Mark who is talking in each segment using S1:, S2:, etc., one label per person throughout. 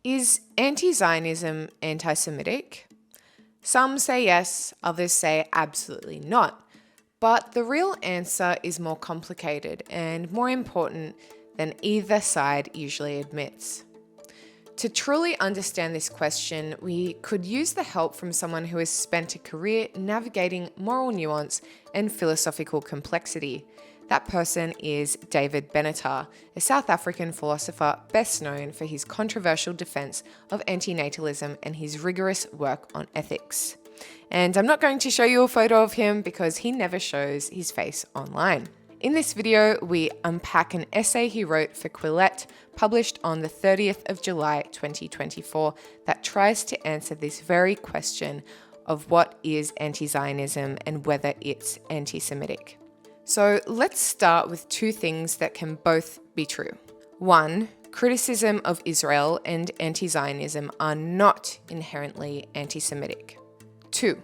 S1: Is anti-Zionism anti-Semitic? Some say yes, others say absolutely not. But the real answer is more complicated and more important than either side usually admits. To truly understand this question, we could use the help from someone who has spent a career navigating moral nuance and philosophical complexity. That person is David Benatar, a South African philosopher best known for his controversial defense of antinatalism and his rigorous work on ethics. And I'm not going to show you a photo of him because he never shows his face online. In this video, we unpack an essay he wrote for Quillette, published on the 30th of July 2024, that tries to answer this very question of what is anti-Zionism and whether it's anti-Semitic. So let's start with two things that can both be true. One, criticism of Israel and anti-Zionism are not inherently anti-Semitic. Two,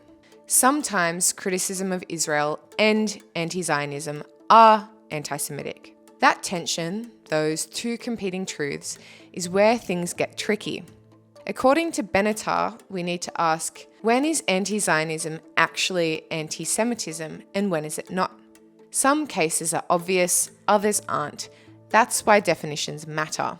S1: sometimes criticism of Israel and anti-Zionism are anti-Semitic. That tension, those two competing truths, is where things get tricky. According to Benatar, we need to ask, when is anti-Zionism actually anti-Semitism and when is it not? Some cases are obvious, others aren't. That's why definitions matter.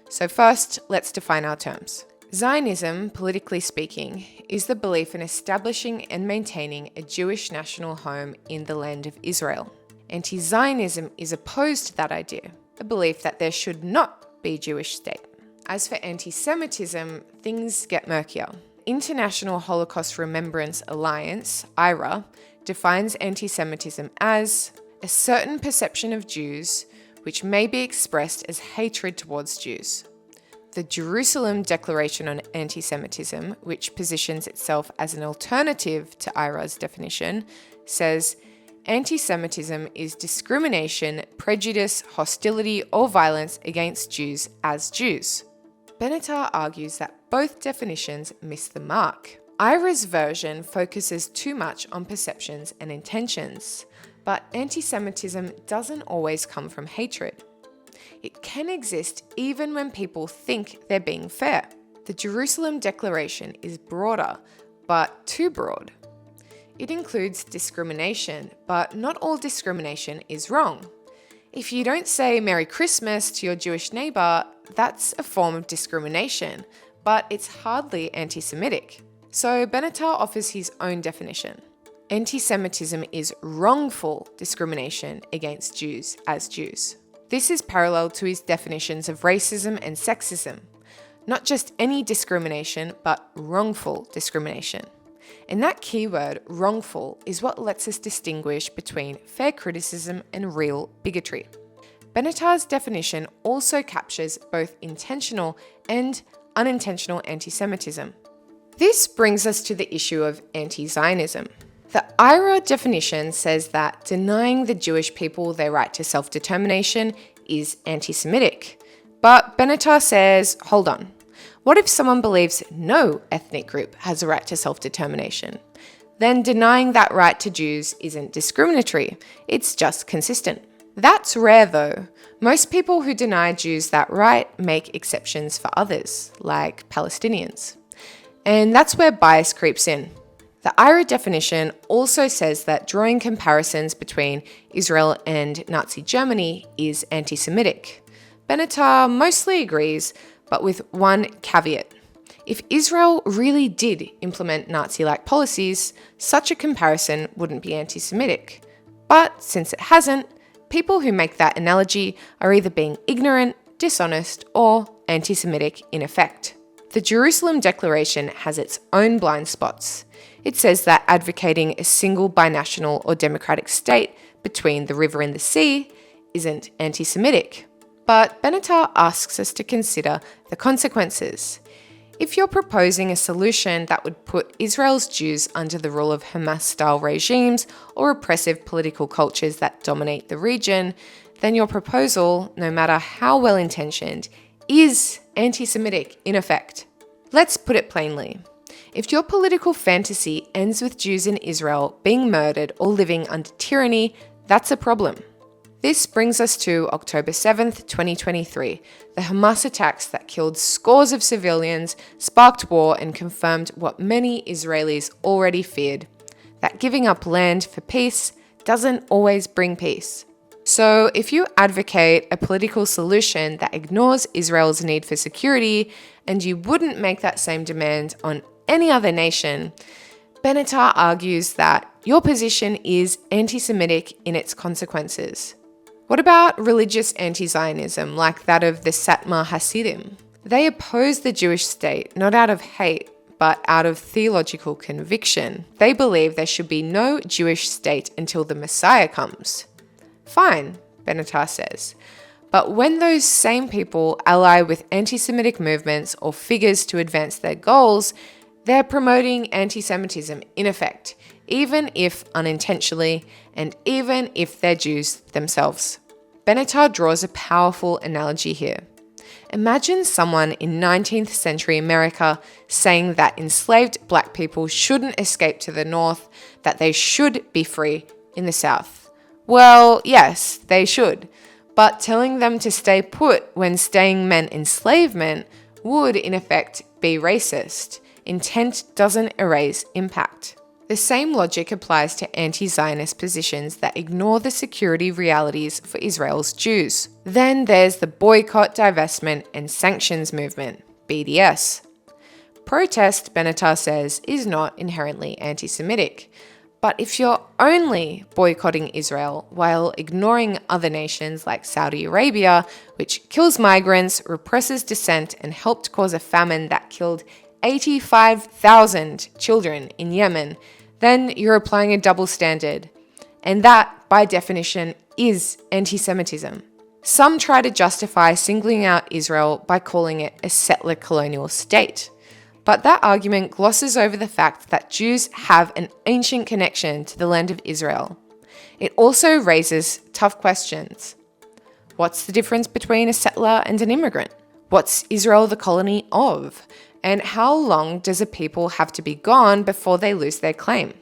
S1: So first, let's define our terms. Zionism, politically speaking, is the belief in establishing and maintaining a Jewish national home in the land of Israel. Anti-Zionism is opposed to that idea, a belief that there should not be a Jewish state. As for anti-Semitism, things get murkier. International Holocaust Remembrance Alliance, IHRA, defines anti-Semitism as a certain perception of Jews which may be expressed as hatred towards Jews. The Jerusalem Declaration on Anti-Semitism, which positions itself as an alternative to IHRA's definition, says anti-Semitism is discrimination, prejudice, hostility, or violence against Jews as Jews. Benatar argues that both definitions miss the mark. IHRA's version focuses too much on perceptions and intentions, but anti-Semitism doesn't always come from hatred. It can exist even when people think they're being fair. The Jerusalem Declaration is broader, but too broad. It includes discrimination, but not all discrimination is wrong. If you don't say Merry Christmas to your Jewish neighbor, that's a form of discrimination, but it's hardly anti-Semitic. So Benatar offers his own definition. Anti-Semitism is wrongful discrimination against Jews as Jews. This is parallel to his definitions of racism and sexism. Not just any discrimination, but wrongful discrimination. And that keyword, wrongful, is what lets us distinguish between fair criticism and real bigotry. Benatar's definition also captures both intentional and unintentional anti-Semitism. This brings us to the issue of anti-Zionism. The IHRA definition says that denying the Jewish people their right to self-determination is anti-Semitic. But Benatar says, hold on. What if someone believes no ethnic group has a right to self-determination? Then denying that right to Jews isn't discriminatory, it's just consistent. That's rare though. Most people who deny Jews that right make exceptions for others, like Palestinians. And that's where bias creeps in. The IHRA definition also says that drawing comparisons between Israel and Nazi Germany is anti-Semitic. Benatar mostly agrees, but with one caveat. If Israel really did implement Nazi-like policies, such a comparison wouldn't be anti-Semitic. But since it hasn't, people who make that analogy are either being ignorant, dishonest, or anti-Semitic in effect. The Jerusalem Declaration has its own blind spots. It says that advocating a single binational or democratic state between the river and the sea isn't anti-Semitic. But Benatar asks us to consider the consequences. If you're proposing a solution that would put Israel's Jews under the rule of Hamas-style regimes or oppressive political cultures that dominate the region, then your proposal, no matter how well-intentioned, is anti-Semitic in effect. Let's put it plainly. If your political fantasy ends with Jews in Israel being murdered or living under tyranny, that's a problem. This brings us to October 7th, 2023, the Hamas attacks that killed scores of civilians, sparked war, and confirmed what many Israelis already feared, that giving up land for peace doesn't always bring peace. So if you advocate a political solution that ignores Israel's need for security, and you wouldn't make that same demand on any other nation, Benatar argues that your position is anti-Semitic in its consequences. What about religious anti-Zionism like that of the Satmar Hasidim? They oppose the Jewish state not out of hate, but out of theological conviction. They believe there should be no Jewish state until the Messiah comes. Fine, Benatar says. But when those same people ally with anti-Semitic movements or figures to advance their goals, they're promoting anti-Semitism in effect, even if unintentionally, and even if they're Jews themselves. Benatar draws a powerful analogy here. Imagine someone in 19th century America saying that enslaved black people shouldn't escape to the north, that they should be free in the south. Well, yes, they should, but telling them to stay put when staying meant enslavement would, in effect, be racist. Intent doesn't erase impact. The same logic applies to anti-Zionist positions that ignore the security realities for Israel's Jews. Then there's the boycott, divestment, and sanctions movement, BDS. Protest, Benatar says, is not inherently anti-Semitic. But if you're only boycotting Israel while ignoring other nations like Saudi Arabia, which kills migrants, represses dissent, and helped cause a famine that killed 85,000 children in Yemen, then you're applying a double standard. And that, by definition, is anti-Semitism. Some try to justify singling out Israel by calling it a settler colonial state. But that argument glosses over the fact that Jews have an ancient connection to the land of Israel. It also raises tough questions. What's the difference between a settler and an immigrant? What's Israel the colony of? And how long does a people have to be gone before they lose their claim?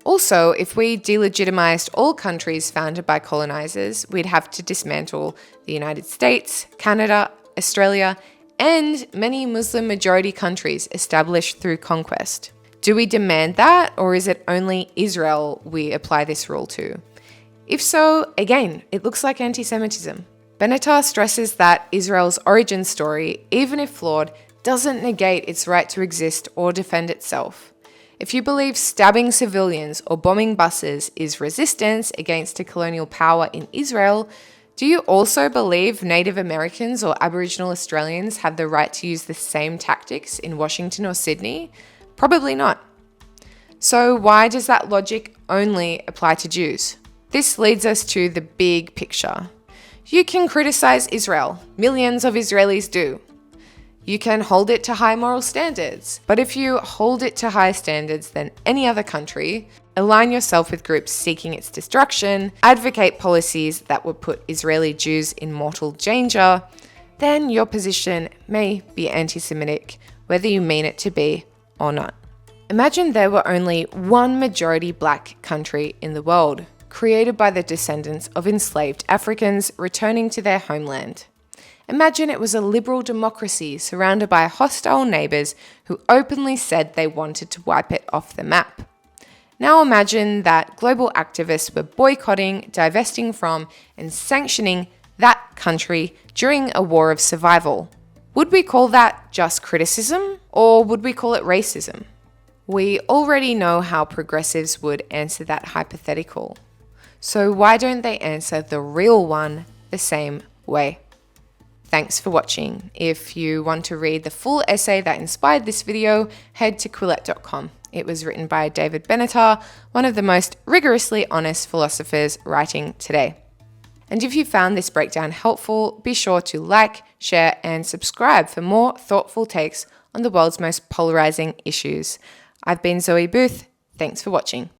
S1: Also, if we delegitimized all countries founded by colonizers, we'd have to dismantle the United States, Canada, Australia, and many Muslim-majority countries established through conquest. Do we demand that, or is it only Israel we apply this rule to? If so, again, it looks like anti-Semitism. Benatar stresses that Israel's origin story, even if flawed, doesn't negate its right to exist or defend itself. If you believe stabbing civilians or bombing buses is resistance against a colonial power in Israel, do you also believe Native Americans or Aboriginal Australians have the right to use the same tactics in Washington or Sydney? Probably not. So why does that logic only apply to Jews? This leads us to the big picture. You can criticize Israel. Millions of Israelis do. You can hold it to high moral standards. But if you hold it to higher standards than any other country, align yourself with groups seeking its destruction, advocate policies that would put Israeli Jews in mortal danger, then your position may be anti-Semitic, whether you mean it to be or not. Imagine there were only one majority black country in the world, created by the descendants of enslaved Africans returning to their homeland. Imagine it was a liberal democracy surrounded by hostile neighbours who openly said they wanted to wipe it off the map. Now imagine that global activists were boycotting, divesting from, and sanctioning that country during a war of survival. Would we call that just criticism, or would we call it racism? We already know how progressives would answer that hypothetical. So why don't they answer the real one the same way? Thanks for watching. If you want to read the full essay that inspired this video, head to Quillette.com. It was written by David Benatar, one of the most rigorously honest philosophers writing today. And if you found this breakdown helpful, be sure to like, share, and subscribe for more thoughtful takes on the world's most polarizing issues. I've been Zoe Booth. Thanks for watching.